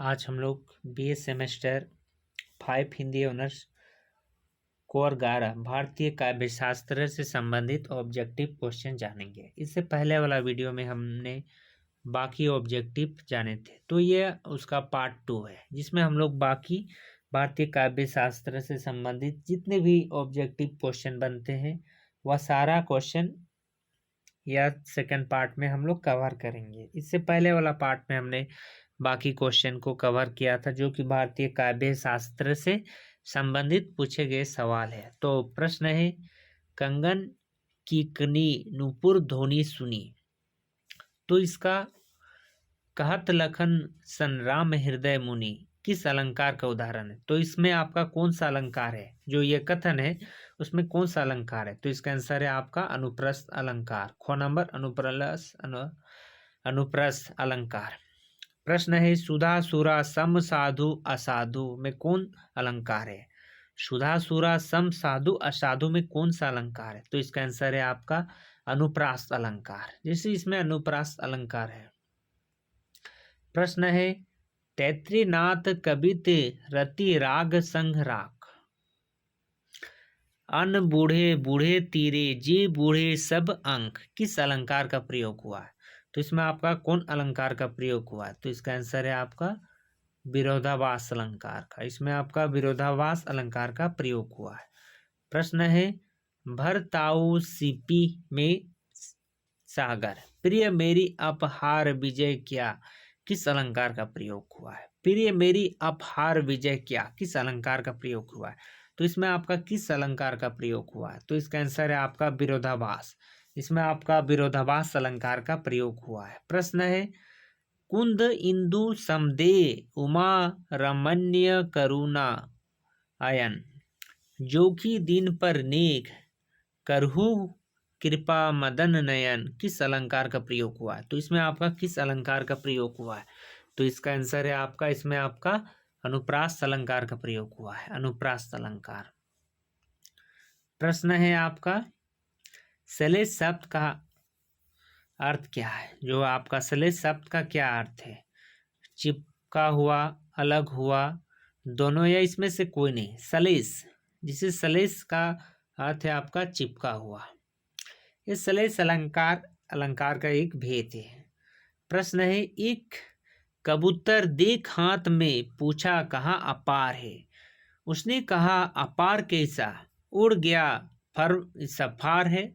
आज हम लोग BA semester 5 Hindi honours core 11 भारतीय काव्य शास्त्र से संबंधित ऑब्जेक्टिव क्वेश्चन जानेंगे। इससे पहले वाला वीडियो में हमने बाकी ऑब्जेक्टिव जाने थे, तो ये उसका पार्ट 2 है, जिसमें हम लोग बाकी भारतीय काव्य शास्त्र से संबंधित जितने भी ऑब्जेक्टिव क्वेश्चन बनते हैं वह सारा क्वेश्चन या सेकंड पार्ट में हम लोग कवर करेंगे। इससे पहले वाला पार्ट में हमने बाकी क्वेश्चन को कवर किया था, जो कि भारतीय काव्य शास्त्र से संबंधित पूछे गए सवाल है। तो प्रश्न है, कंगन कीकनी नूपुर ध्वनि सुनी, तो इसका कहत लखन संराम हृदय मुनि किस अलंकार का उदाहरण है। तो इसमें आपका कौन सा अलंकार है, जो ये कथन है उसमें कौन सा अलंकार है। तो इसका आंसर है आपका अनुप्रस्थ अलंकार। ख नंबर अनुप्रस्थ अलंकार। प्रश्न है, सुधा सुरा सम साधु असाधु में कौन अलंकार है। सुधा सुरा सम साधु असाधु में कौन सा अलंकार है। तो इसका आंसर है आपका अनुप्रास अलंकार, जैसे इसमें अनुप्रास अलंकार है। प्रश्न है, तैत्रीनाथ कबित रति राग संघ राग, अन बूढ़े बूढ़े तीरे जे बूढ़े सब अंक किस अलंकार का प्रयोग हुआ है। तो इसमें आपका कौन अलंकार का प्रयोग हुआ है। तो इसका आंसर है आपका विरोधाभास अलंकार का। इसमें आपका विरोधाभास अलंकार का प्रयोग हुआ है। प्रश्न है, भरताऊ सीपी में सागर प्रिय मेरी अपहार विजय क्या किस अलंकार का प्रयोग हुआ है। प्रिय मेरी अपहार विजय क्या किस अलंकार का प्रयोग हुआ है। तो इसमें आपका किस अलंकार का प्रयोग हुआ है। तो इसका आंसर है आपका विरोधाभास। इसमें आपका विरोधाभास अलंकार का प्रयोग हुआ है। प्रश्न है, कुंद इंदु समदे उमा रमण्य करुणा आयन जोखी दिन पर नेक करहु कृपा मदन नयन किस अलंकार का प्रयोग हुआ है। तो इसमें आपका किस अलंकार का प्रयोग हुआ है। तो इसका आंसर है आपका इसमें आपका अनुप्रास अलंकार का प्रयोग हुआ है, अनुप्रास अलंकार। प्रश्न है आपका, सलेश शब्द का अर्थ क्या है। जो आपका सलेश शब्द का क्या अर्थ है। चिपका हुआ, अलग हुआ, दोनों या इसमें से कोई नहीं। सलेश, जिसे सलेश का अर्थ है आपका चिपका हुआ। ये सलेश अलंकार का एक भेद है। प्रश्न है, एक कबूतर देख हाथ में पूछा कहाँ अपार है, उसने कहा अपार कैसा, उड़ गया फर सफार है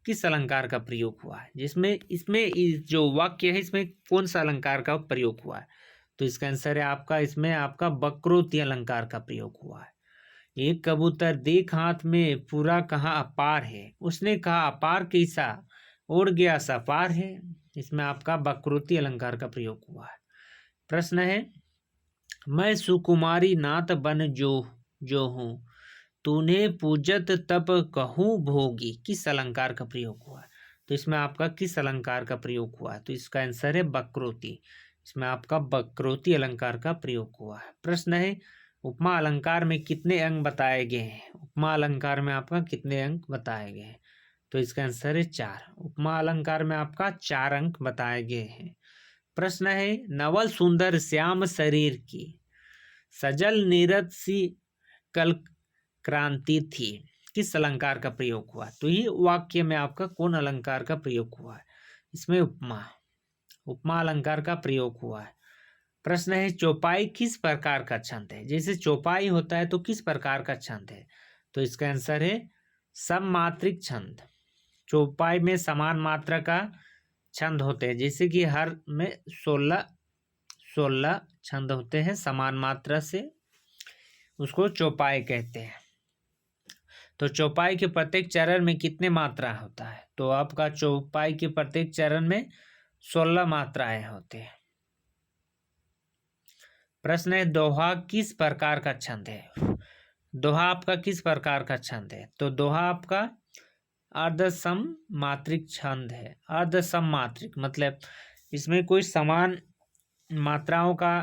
किस अलंकार का प्रयोग हुआ है। जिसमें इसमें जो वाक्य है इसमें कौन सा अलंकार का प्रयोग हुआ है। तो इसका आंसर है आपका इसमें आपका वक्रोक्ति अलंकार का प्रयोग हुआ है। एक कबूतर देख हाथ में पूरा कहा अपार है, उसने कहा अपार कैसा, उड़ गया सफार है। इसमें आपका वक्रोक्ति अलंकार का प्रयोग हुआ है। प्रश्न है, मैं सुकुमारी नाथ बन जो हूँ, तूने पूजत तब कहूँ भोगी किस अलंकार का प्रयोग हुआ है। तो इसमें आपका किस अलंकार का प्रयोग हुआ है। तो इसका आंसर है वक्रोक्ति। इसमें आपका वक्रोक्ति अलंकार का प्रयोग हुआ है। प्रश्न है, उपमा अलंकार में कितने अंक बताए गए हैं। उपमा अलंकार में आपका कितने अंक बताए गए हैं। तो इसका आंसर है 4। उपमा अलंकार में आपका 4 अंक बताए गए हैं। प्रश्न है, नवल सुंदर श्याम शरीर की सजल नीरद सी कल क्रांति थी किस अलंकार का प्रयोग हुआ। तो ये वाक्य में आपका कौन अलंकार का प्रयोग हुआ है। इसमें उपमा अलंकार का प्रयोग हुआ है। प्रश्न है, चौपाई किस प्रकार का छंद है। जैसे चौपाई होता है तो किस प्रकार का छंद है। तो इसका आंसर है सममात्रिक छंद। चौपाई में समान मात्रा का छंद होते हैं, जैसे कि हर में 16 छंद होते हैं समान मात्रा से, उसको चौपाई कहते हैं। तो चौपाई के प्रत्येक चरण में कितने मात्रा होता है। तो आपका चौपाई के प्रत्येक चरण में 16 मात्राएं होते हैं। प्रश्न है, दोहा किस प्रकार का छंद है। दोहा आपका किस प्रकार का छंद है। तो दोहा आपका अर्धसम मात्रिक छंद है। अर्धसम मात्रिक मतलब इसमें कोई समान मात्राओं का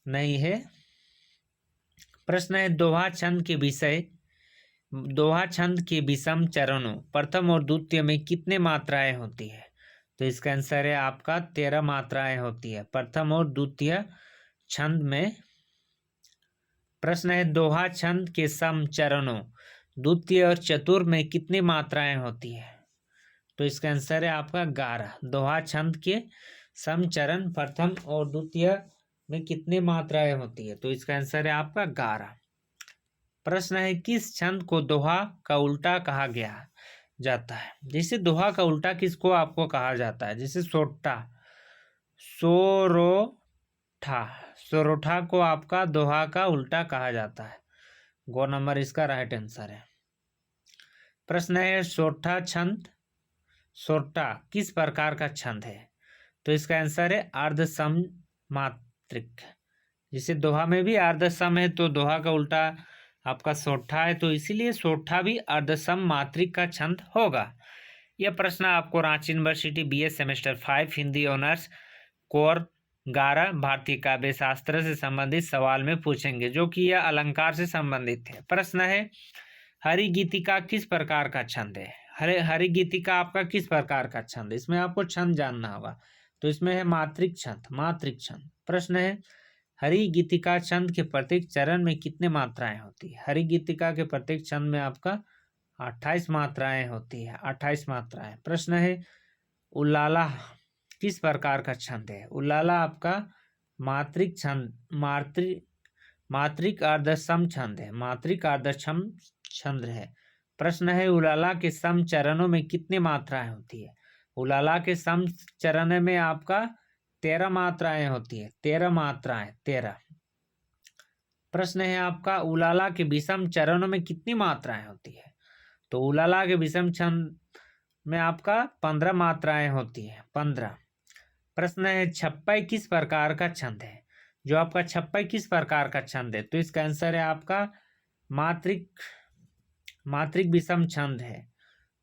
नहीं है। प्रश्न है, दोहा छंद के विषय, दोहा छंद के विषम चरणों प्रथम और द्वितीय में कितने मात्राएं होती है। तो इसका आंसर है आपका 13 मात्राएं होती है प्रथम और द्वितीय छंद में। प्रश्न है दोहा छंद के सम चरणों द्वितीय और चतुर्थ में कितनी मात्राएं होती है? तो इसका आंसर है आपका 11। दोहा छंद के सम चरण प्रथम और द्वितीय में कितनी मात्राएं होती है? तो इसका आंसर है आपका 11। प्रश्न है किस छंद को दोहा का उल्टा कहा गया जाता है? जैसे दोहा का उल्टा किसको आपको कहा जाता है? जैसे सोट्टा, सोरोठा, सोरोठा को आपका दोहा का उल्टा कहा जाता है। गो नंबर इसका राइट आंसर है। प्रश्न है सोट्टा छंद, सोट्टा किस प्रकार का छंद है? तो इसका आंसर है अर्धसम मात्रिक। जैसे दोहा में भी अर्धसम है तो दोहा का उल्टा आपका सोट्ठा है, तो इसीलिए सोट्ठा भी अर्धसम मात्रिक का छंद होगा। यह प्रश्न आपको Ranchi university BA semester 5 Hindi honours core 11 भारतीय काव्य शास्त्र से संबंधित सवाल में पूछेंगे, जो कि यह अलंकार से संबंधित है। प्रश्न है हरिगीतिका किस प्रकार का छंद है? हरिगीतिका आपका किस प्रकार का छंद है? इसमें आपको छंद जानना होगा। तो इसमें है मात्रिक छंद, मात्रिक छंद। प्रश्न है हरिगीतिका छंद के प्रत्येक चरण में कितने मात्राएं होती है? हरिगीतिका के प्रत्येक छंद में आपका 28 मात्राएं होती है, 28 मात्राएं। प्रश्न है उल्लाला किस प्रकार का छंद है? उल्लाला आपका मात्रिक छंद, मात्रिक अर्धसम छंद है, मात्रिक अर्धसम छंद है। प्रश्न है उलाला के सम चरणों में कितनी मात्राएं होती है? उलाला के सम चरण में आपका 13 मात्राएं होती है, 13 मात्राएं, 13। प्रश्न है आपका उलाला के विषम चरणों में कितनी मात्राएं होती है? तो उलाला के विषम छंद में आपका 15 मात्राएं होती है, 15। प्रश्न है छप्पई किस प्रकार का छंद है? जो आपका छप्पई किस प्रकार का छंद है? तो इसका आंसर है आपका मात्रिक विषम छंद है।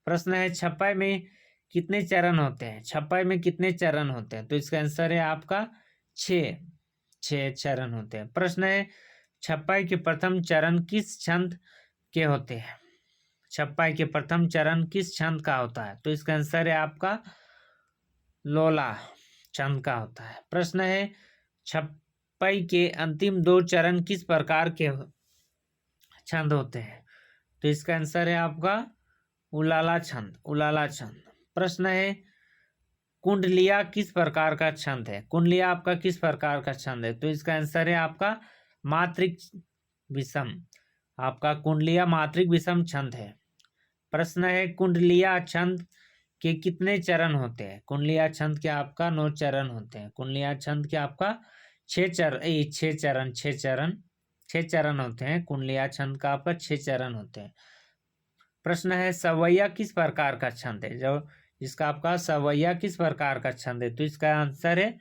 प्रश्न है छप्पई में कितने चरण होते हैं? छप्पई में कितने चरण होते हैं? तो इसका आंसर है आपका 6 चरण होते हैं। प्रश्न है छप्पई के प्रथम चरण किस छंद के होते हैं? छप्पई के प्रथम चरण किस छंद का होता है? तो इसका आंसर है आपका लोला छंद का होता है। प्रश्न है छप्पई के अंतिम 2 चरण किस प्रकार के छंद होते हैं? तो इसका आंसर है आपका उलाला छंद, उलाला छंद। प्रश्न है कुंडलिया किस प्रकार का छंद है? कुंडलिया आपका किस प्रकार का छंद है? तो इसका आंसर है आपका मात्रिक विषम, आपका कुंडलिया मात्रिक विषम छंद है। प्रश्न है कुंडलिया छंद के कितने चरण होते हैं? कुंडलिया छंद के आपका 9 चरण होते हैं। कुंडलिया छंद के आपका 6 चरण होते हैं। कुंडलिया छंद का आपका 6 चरण होते हैं। प्रश्न है सवैया किस प्रकार का छंद है? जो इसका आपका सवैया किस प्रकार का छंद है? तो इसका आंसर है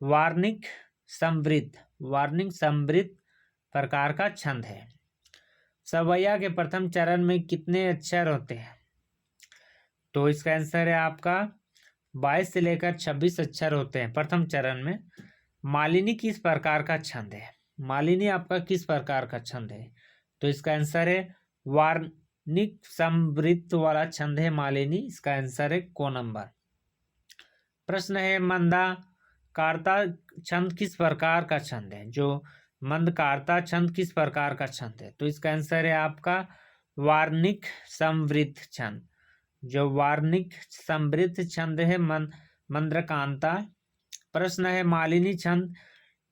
वार्णिक समृद्ध, वार्णिक समृद्ध प्रकार का छंद है। सवैया के प्रथम चरण में कितने अक्षर होते हैं? तो इसका आंसर है आपका 22 से लेकर 26 अक्षर होते हैं प्रथम चरण में। मालिनी किस प्रकार का छंद है? मालिनी आपका किस प्रकार का छंद है? तो इसका आंसर है वार्णिक समृद्ध वाला छंद है मालिनी। इसका आंसर है को नंबर। प्रश्न है मंदाकारता छंद किस प्रकार का छंद है? जो मंदकारता छंद किस प्रकार का छंद है? तो इसका आंसर है आपका वार्णिक समृद्ध छंद। जो वार्णिक समृद्ध छंद है मंद्रकांता। प्रश्न है मालिनी छंद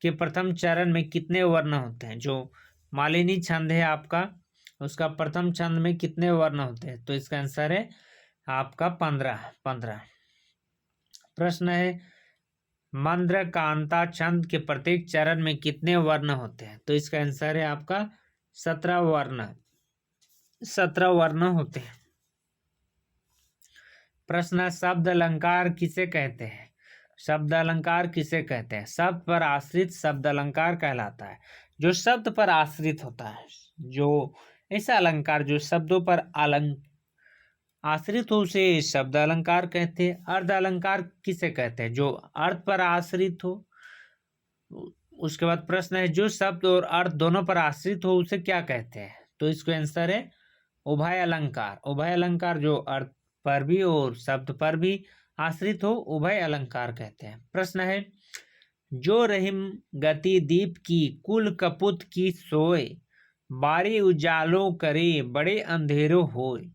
के प्रथम चरण में कितने वर्ण होते हैं? जो मालिनी छंद है आपका उसका प्रथम छंद में कितने वर्ण होते हैं? तो इसका आंसर है आपका 15। प्रश्न है मंद्रकांता छंद के प्रत्येक चरण में कितने वर्ण होते हैं? तो इसका आंसर है आपका 17 वर्ण होते हैं। प्रश्न शब्द अलंकार किसे कहते हैं? शब्द अलंकार किसे कहते हैं? शब्द पर आश्रित शब्द अलंकार कहलाता है। जो शब्द पर आश्रित होता है, जो ऐसा अलंकार जो शब्दों पर आश्रित हो उसे शब्द अलंकार कहते हैं। अर्ध अलंकार किसे कहते हैं? जो अर्थ पर आश्रित हो। उसके बाद प्रश्न है जो शब्द और अर्थ दोनों पर आश्रित हो उसे क्या कहते हैं? तो इसका आंसर है उभय अलंकार। उभय अलंकार जो अर्थ पर भी और शब्द पर भी आश्रित हो उभय अलंकार कहते हैं। प्रश्न है, जो रहीम गति दीप की कुल कपुत की सोए, बारी उजालों करे बड़े अंधेरों होए,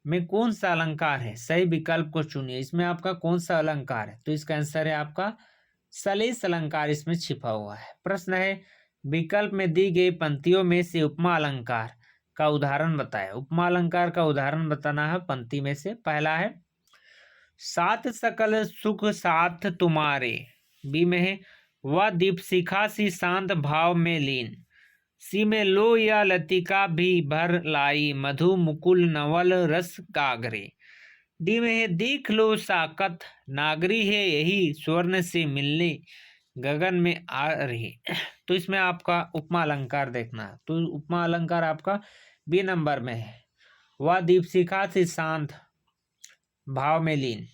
में कौन सा अलंकार है? सही विकल्प को चुनिए। इसमें आपका कौन सा अलंकार है? तो इसका आंसर है आपका सलेस अलंकार इसमें छिपा हुआ है। प्रश्न है, विकल्प में दी गई पंक्तियों में से उपमा अलंकार का उदाहरण बताएं। उपमा अलंकार का उदाहरण बताना है पंक्ति में से। पहला है, सात सकल सुख साथ तुम्हारे, बी में है, वह दीप शिखा सी शांत भाव में लीन, सी में, लो या लतिका भी भर लाई, मधु मुकुल नवल रस गागरे, डी में है, देख लो साकत नागरी है यही, स्वर्ण से मिलने गगन में आ रही। तो इसमें आपका उपमा अलंकार देखना है। तो उपमा अलंकार आपका बी नंबर में है, वह दीपशिखा से शांत भाव में लीन।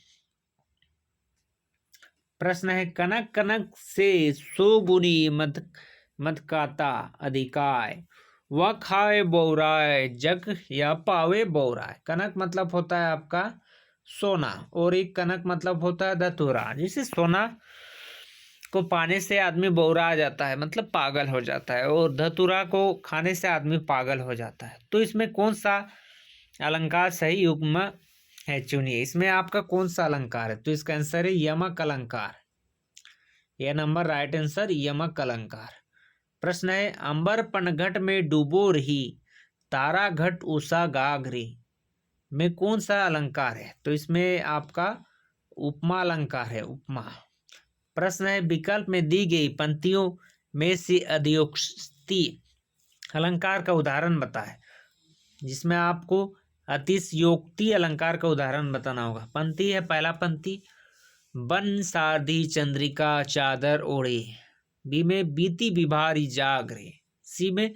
प्रश्न है, कनक कनक से सोबुनी मत मदकाता अधिकाय, वह खाए बौराय जग या पावे बौराय। कनक मतलब होता है आपका सोना, और एक कनक मतलब होता है धतूरा। जैसे सोना को पाने से आदमी बौरा जाता है, मतलब पागल हो जाता है, और धतूरा को खाने से आदमी पागल हो जाता है। तो इसमें कौन सा अलंकार सही युग्म है? चुनिए। इसमें आपका कौन सा अलंकार है? तो इसका आंसर है यमक अलंकार। यह नंबर राइट आंसर, यमक अलंकार। प्रश्न है, अंबर पनघट में डूबो रही, तारा घट उषा गागरी, में कौन सा अलंकार है? तो इसमें आपका उपमा अलंकार है, उपमा। प्रश्न है, विकल्प में दी गई पंक्तियों में से अतिशयोक्ति अलंकार का उदाहरण बताएं। जिसमें आपको अतिशयोक्ति अलंकार का उदाहरण बताना होगा। पंक्ति है, पहला पंक्ति, बन सारधी चंद्रिका चादर ओढ़े, बी में, बीती बिभारी जागरे, सी में,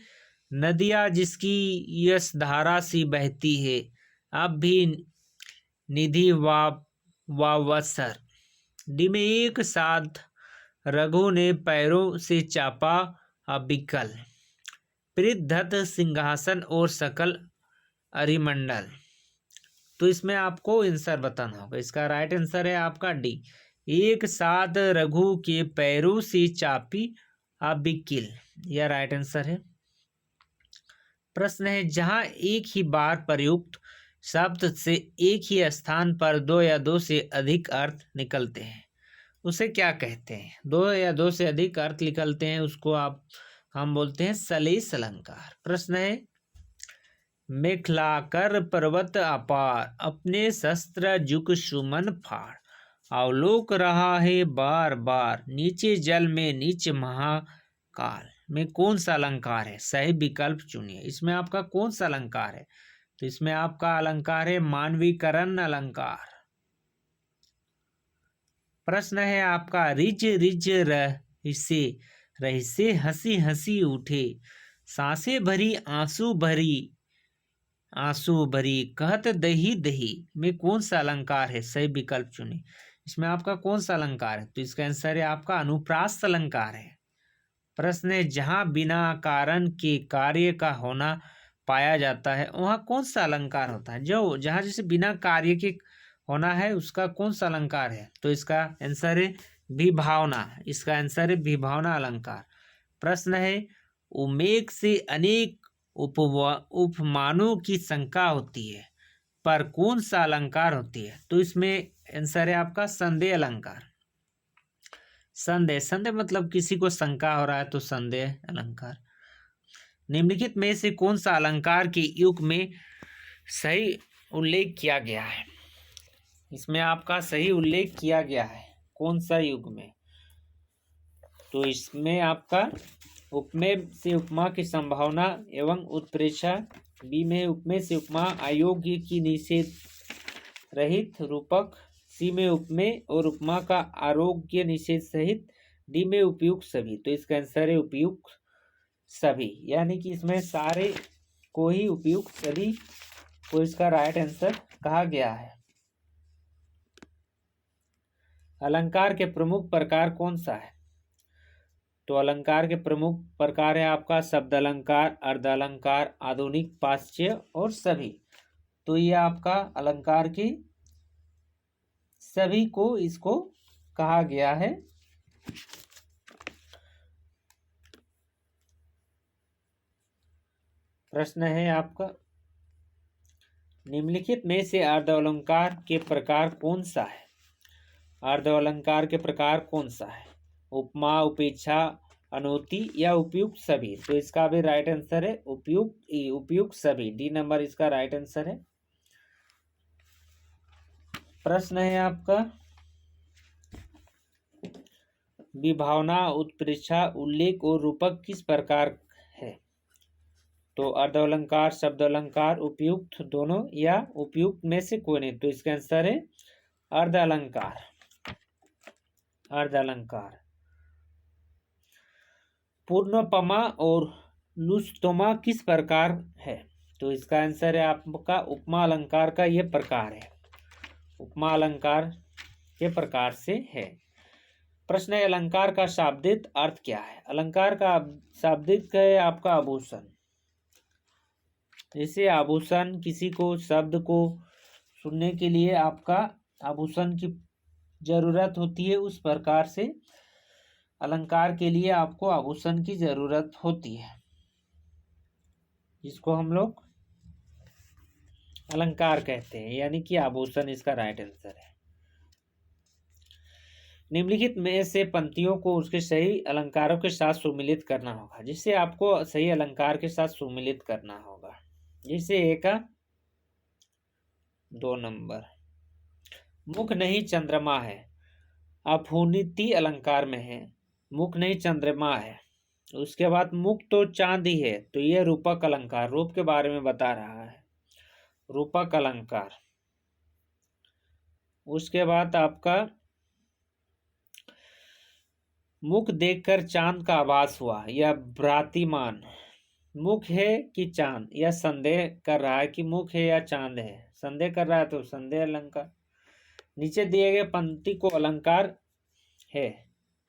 नदिया जिसकी यश धारा सी बहती है, अब भी निधि वावसर, डी में, एक साथ रघु ने पैरों से चापा अबिकल, पृथ्धत सिंहासन और सकल अरिमंडल। तो इसमें आपको आंसर बताना होगा। इसका राइट आंसर है आपका डी, एक साथ रघु के पैरों से चापी अबिकिल, यह राइट आंसर है। प्रश्न है, जहां एक ही बार प्रयुक्त शब्द से एक ही स्थान पर दो या दो से अधिक अर्थ निकलते हैं, उसे क्या कहते हैं? दो या दो से अधिक अर्थ निकलते हैं, उसको हम बोलते हैं सलेस अलंकार। प्रश्न है, मेखलाकर पर्वत अपार, अपने शस्त्र जुग सुमन फाड़, अवलोक रहा है बार बार, नीचे जल में नीच महाकाल, में कौन सा अलंकार है? सही विकल्प चुनिए। इसमें आपका कौन सा अलंकार है? तो इसमें आपका अलंकार है मानवीकरण अलंकार। प्रश्न है आपका, रिज रिज रहिसे रहिसे हंसी हंसी उठे, सांसें भरी आंसू भरी कहत दही दही, में कौन सा अलंकार है? सही विकल्प चुने। इसमें आपका कौन सा अलंकार है? तो इसका आंसर है आपका अनुप्रास अलंकार है। प्रश्न है, जहां बिना कारण के कार्य का होना पाया जाता है, वहां कौन सा अलंकार होता है? जो जहां जैसे बिना कार्य के होना है, उसका कौन सा अलंकार है? तो इसका आंसर है विभावना। इसका आंसर है विभावना अलंकार। प्रश्न है, उमेक से अनेक उपमानों की शंका होती है, पर कौन सा अलंकार होती है? तो इसमें आंसर है आपका संदेह अलंकार। संदेह, संदेह मतलब किसी को शंका हो रहा है, तो संदेह अलंकार। निम्नलिखित में से कौन सा अलंकार के युग में सही उल्लेख किया गया है? इसमें आपका सही उल्लेख किया गया है कौन सा युग में? तो इसमें आपका उपमेय से उपमा की संभावना एवं उत्प्रेक्षा, बी में उपमेय से उपमा अयोग्य की निषेध रहित रूपक, सी में उपमेय और उपमा का आरोग्य निषेध सहित, डी में उपयुक्त सभी। तो इसका आंसर है उपयुक्त सभी, यानी कि इसमें सारे को ही उपयुक्त सभी को इसका राइट आंसर कहा गया है। अलंकार के प्रमुख प्रकार कौन सा है? तो अलंकार के प्रमुख प्रकार है आपका शब्द अलंकार, अर्ध अलंकार, आधुनिक, पाश्चात्य और सभी। तो ये आपका अलंकार की सभी को इसको कहा गया है। प्रश्न है आपका, निम्नलिखित में से अर्धालंकार के प्रकार कौन सा है? अर्धालंकार के प्रकार कौन सा है? उपमा, उपेक्षा, अनोति या उपयुक्त सभी? तो इसका भी राइट आंसर है उपयुक्त सभी। डी नंबर इसका राइट आंसर है। प्रश्न है आपका, विभावना, उत्प्रेक्षा, उल्लेख और रूपक किस प्रकार है? तो अर्धालंकार, शब्द अलंकार, उपयुक्त दोनों या उपयुक्त में से कोई नहीं? तो इसका आंसर है अर्धालंकार। अर्धालंकार। पूर्णोपमा और लुस्तोमा किस प्रकार है? तो इसका आंसर है आपका उपमा अलंकार का ये प्रकार है। उपमा अलंकार के प्रकार से है। प्रश्न है, अलंकार का शाब्दिक अर्थ क्या है? अलंकार का शाब्दिक है आपका आभूषण। जैसे आभूषण, किसी को शब्द को सुनने के लिए आपका आभूषण की जरूरत होती है, उस प्रकार से अलंकार के लिए आपको आभूषण की जरूरत होती है, जिसको हम लोग अलंकार कहते हैं, यानी कि आभूषण इसका राइट आंसर है। निम्नलिखित में से पंक्तियों को उसके सही अलंकारों के साथ सुमिलित करना होगा। जिससे आपको सही अलंकार के साथ सुमिलित करना होगा। जैसे एक 2 नंबर, मुख नहीं चंद्रमा है, अफुनीति अलंकार में है। मुख नहीं चंद्रमा है, उसके बाद मुख तो चांद ही है, तो यह रूपक अलंकार, रूप के बारे में बता रहा है, रूपक अलंकार। उसके बाद आपका मुख देखकर चांद का आभास हुआ, यह भ्रातिमान। मुख है कि चांद, यह संदेह कर रहा है कि मुख है या चांद है, संदेह कर रहा है, तो संदेह अलंकार। नीचे दिए गए पंक्ति को अलंकार है।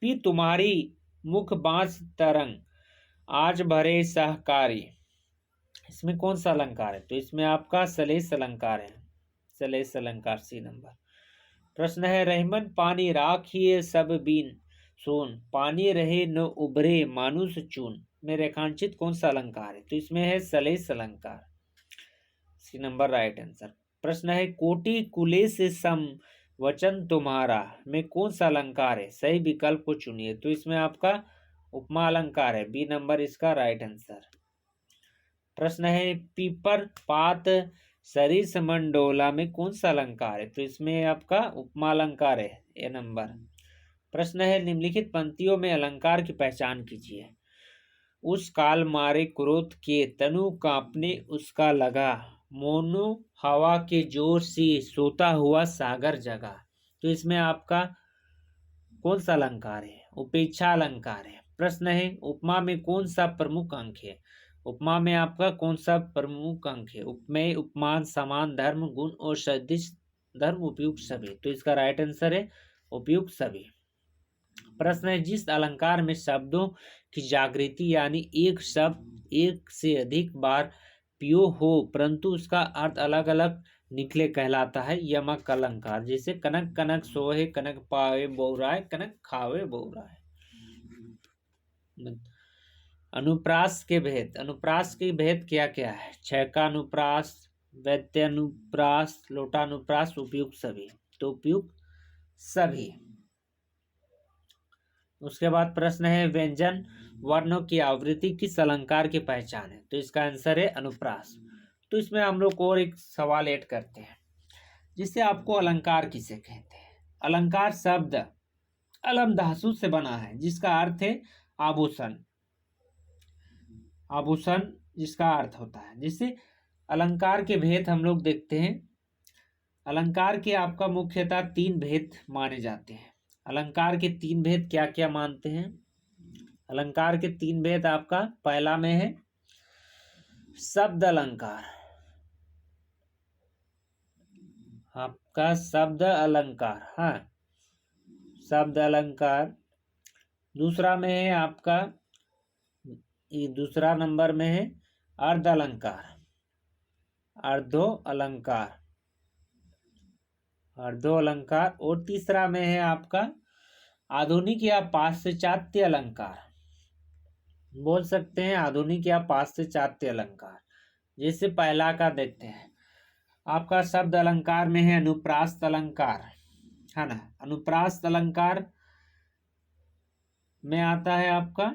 पी तुम्हारी मुख बांस तरंग, आज भरे सहकारी। इसमें कौन सा अलंकार है? तो इसमें आपका सलेस अलंकार है, सलेस अलंकार। C number. प्रश्न है, रहीमन पानी राखिए सब बीन सोन, पानी रहे न उभरे मानुष चून में रेखांकित कौन सा अलंकार है? तो इसमें है सलेस अलंकार। C number right answer. प्रश्न है, कोटि कुले से सम वचन तुम्हारा में कौन सा अलंकार है? सही विकल्प को चुनिए। तो इसमें आपका उपमा अलंकार है। बी नंबर इसका राइट आंसर। प्रश्न है, पीपर पात सरिस मंडोला में कौन सा अलंकार है? तो इसमें आपका उपमा अलंकार है। ए नंबर। प्रश्न है, निम्नलिखित पंक्तियों में अलंकार की पहचान कीजिए। उस काल मारे क्रोध के तनु कांपने उसका लगा, मोनो हवा के जोर से सोता हुआ सागर जगा। तो इसमें आपका कौन सा अलंकार है? उपेक्षा अलंकार है। प्रश्न है, उपमा में कौन सा प्रमुख अंक है? उपमा में आपका कौन सा प्रमुख अंक है? उपमेय, उपमान, समान, धर्म, गुण और सदृश धर्म, उपयुक्त सभी। तो इसका राइट आंसर है उपयुक्त सभी। प्रश्न है, जिस अलंकार में शब्दों की जागृति यानी एक शब्द एक से अधिक बार पियो हो परंतु उसका अर्थ अलग अलग निकले कहलाता है यमक अलंकार। जैसे कनक कनक सोहे, कनक पावे बहुराय, कनक खावे बहुराय। अनुप्रास के भेद, अनुप्रास के भेद क्या क्या है? छैकानुप्रास, वैत्यानुप्रास, लोटानुप्रास, उपयुक्त सभी। तो उपयुक्त सभी। उसके बाद प्रश्न है, व्यंजन वर्णों की आवृत्ति किस अलंकार की पहचान है? तो इसका आंसर है अनुप्रास। तो इसमें हम लोग और एक सवाल ऐड करते हैं, जिसे आपको अलंकार किसे कहते हैं? अलंकार शब्द अलम धातु से बना है, जिसका अर्थ है आभूषण। आभूषण जिसका अर्थ होता है। जिससे अलंकार के भेद हम लोग देखते हैं। अलंकार के आपका मुख्यतः 3 भेद माने जाते हैं। अलंकार के 3 भेद क्या क्या मानते हैं? अलंकार के 3 भेद आपका पहला में है शब्द अलंकार, आपका शब्द अलंकार, हाँ शब्द अलंकार। दूसरा में है आपका, दूसरा नंबर में है अर्ध अलंकार, अर्धो अलंकार, और 2 अलंकार। और तीसरा में है आपका आधुनिक या पाश्चात्य अलंकार। बोल सकते हैं आधुनिक या पाश्चात्य अलंकार। जैसे पहला का देखते हैं, आपका शब्द अलंकार में है अनुप्रास अलंकार, है ना। अनुप्रास अलंकार में आता है आपका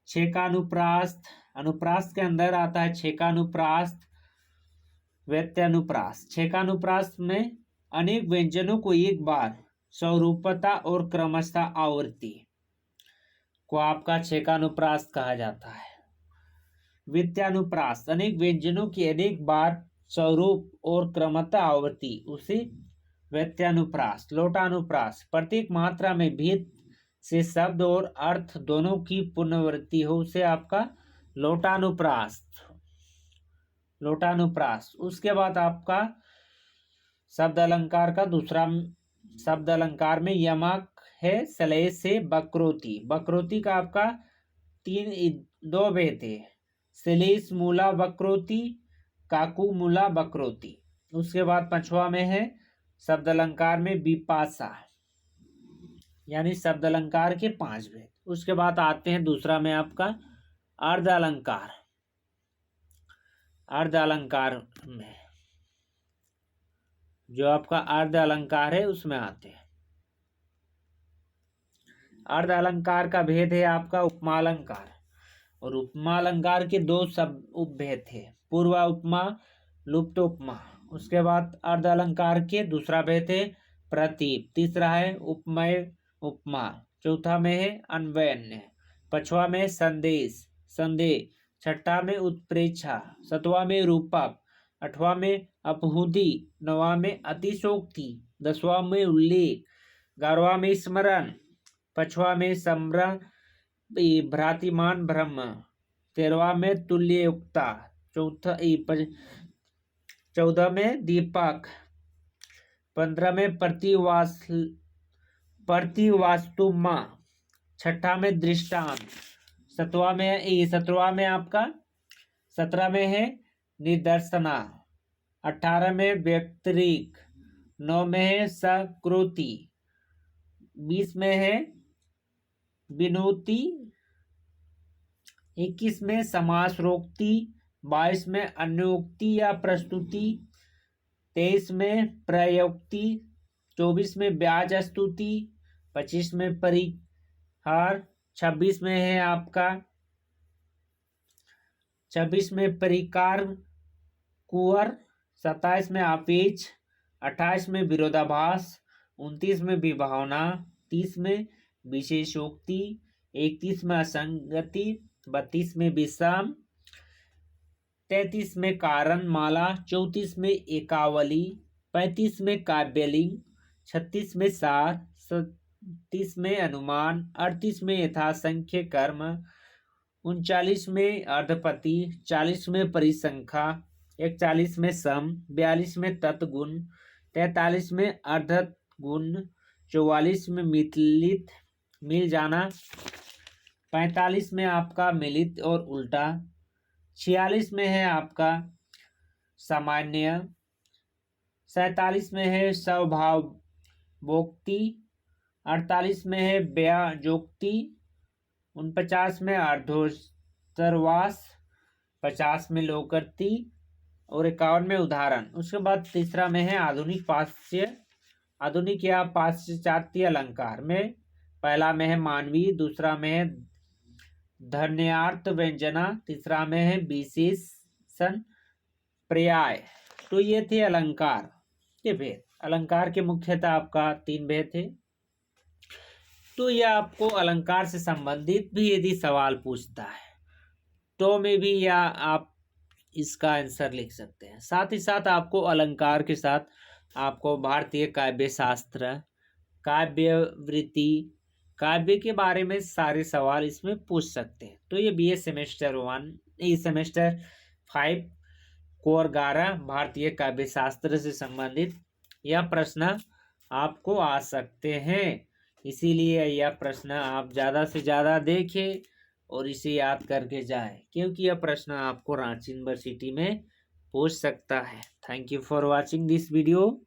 छेकानुप्रास्त। अनुप्रास्त के अंदर आता है छेकानुप्रास्त, व्यत्यानुप्रास। छेकानुप्रास में अनेक व्यंजनों को एक बार स्वरूपता और क्रमशः आवृत्ति को आपका छेकानुप्रास कहा जाता है। व्यत्यानुप्रास अनेक व्यंजनों की अनेक बार स्वरूप और क्रमशः आवृत्ति, उसे व्यत्यानुप्रास। लोटानुप्रास प्रत्येक मात्रा में भेद से शब्द और अर्थ दोनों की पुनरावृत्ति हो, उसे आपका लोटानुप्रास। लोटानुप्रास। उसके बाद आपका शब्द अलंकार का दूसरा शब्द अलंकार में यमक है श्लेष से वक्रोति। वक्रोति का आपका 2 भेद है, श्लेष मूला वक्रोति, काकू मूला वक्रोति। उसके बाद 5वां में है शब्द अलंकार में विपाशा, यानी शब्द अलंकार के 5 भेद। उसके बाद आते हैं दूसरा में आपका अर्ध अलंकार। अर्ध अलंकार में जो आपका अर्ध अलंकार है उसमें आते हैं। अर्ध अलंकार का भेद है आपका उपमा अलंकार, और उपमा अलंकार के 2 सब उपभेद थे, पूर्व उपमा, लुप्त उपमा। उसके बाद अर्ध अलंकार के दूसरा भेद है प्रतीप, तीसरा है उपमेय उपमा, चौथा में है अन्वयन्य, 5वां में संदेश संदेह, 6ठा में उत्प्रेक्षा, 7वां में रूपक, 8वां में अपहुदी, 9वां में अतिशोक्ति, 10वां में उल्लेख, 11वां में स्मरण, 5वां में सम्र भ्रातिमान ब्रह्म, 13वां में तुल्ययुक्ता, 14 में दीपक, 15 में प्रतिवास्तुमा, 6ठा में दृष्टांत, 17वां में आपका 17 में है निदर्शना, 18 में व्यक्तिरिक, 9 में है सकृति, 20 में है विनोती, 21 में समासरोक्ति, 22 में अन्योक्ति या प्रस्तुति, 23 में प्रयोक्ति, 24 में ब्याज स्तुति, 25 में परिहार, 26 में है आपका 26 में परिकार कुंवर, 27 में आपेक्ष, 28 में विरोधाभास, 29 में विभावना, 30 में विशेषोक्ति, 31 में असंगति, 32 में विषम, 33 में कारण माला, 34 में एकावली, 35 में काव्यलिंग, 36 में सार, 37 में अनुमान, 38 में यथासंख्य कर्म, 39 में अर्धपति, 40 में परिसंख्या, 41 में सम, 42 में तत्गुण, 43 में अर्धत गुण, 44 में मिलित मिल जाना, 45 में आपका मिलित और उल्टा, 46 में है आपका सामान्य, 47 में है स्वभावोक्ति, 48 में है व्याजोक्ति, 49 में अर्धोत्तरवास, 50 में लोकोक्ति और 51 में उदाहरण। उसके बाद तीसरा में है आधुनिक या पाश्चात्य अलंकार में पहला में है मानवीय, दूसरा में है धन्यार्थ व्यंजना, तीसरा में है विशेषण पर्याय। तो ये थे अलंकार के भेद। अलंकार के मुख्यतः आपका 3 भेद थे। तो यह आपको अलंकार से संबंधित भी यदि सवाल पूछता है तो में भी या आप इसका आंसर लिख सकते हैं। साथ ही साथ आपको अलंकार के साथ आपको भारतीय काव्य शास्त्र, काव्यवृत्ति, काव्य के बारे में सारे सवाल इसमें पूछ सकते हैं। तो ये BA सेमेस्टर 1 सेमेस्टर 5 कोर 11 भारतीय काव्य शास्त्र से संबंधित यह प्रश्न आपको आ सकते हैं। इसीलिए यह प्रश्न आप ज़्यादा से ज़्यादा देखें और इसे याद करके जाएं, क्योंकि यह प्रश्न आपको रांची यूनिवर्सिटी में पूछ सकता है। Thank you for watching this video.